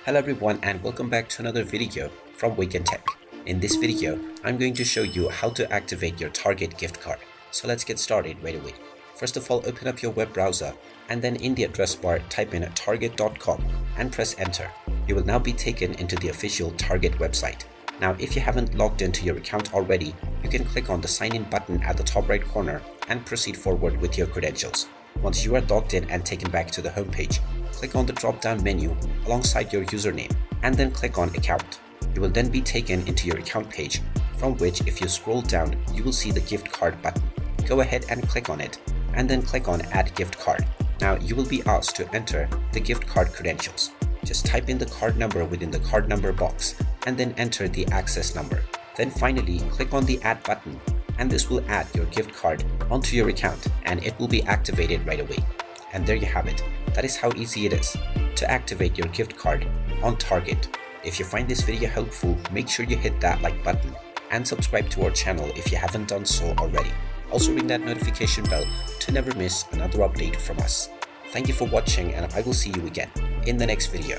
Hello everyone and welcome back to another video from Wake&Tech. In this video, I'm going to show you how to activate your Target gift card. So let's get started right away. First of all, open up your web browser and then in the address bar type in target.com and press enter. You will now be taken into the official Target website. Now if you haven't logged into your account already, you can click on the sign in button at the top right corner and proceed forward with your credentials. Once you are logged in and taken back to the home page, click on the drop-down menu alongside your username and then click on Account. You will then be taken into your account page, from which if you scroll down, you will see the gift card button. Go ahead and click on it and then click on Add Gift Card. Now you will be asked to enter the gift card credentials. Just type in the card number within the card number box and then enter the access number. Then finally click on the Add button and this will add your gift card onto your account and it will be activated right away. And there you have it. That is how easy it is to activate your gift card on Target. If you find this video helpful, make sure you hit that like button and subscribe to our channel if you haven't done so already. Also ring that notification bell to never miss another update from us. Thank you for watching and I will see you again in the next video.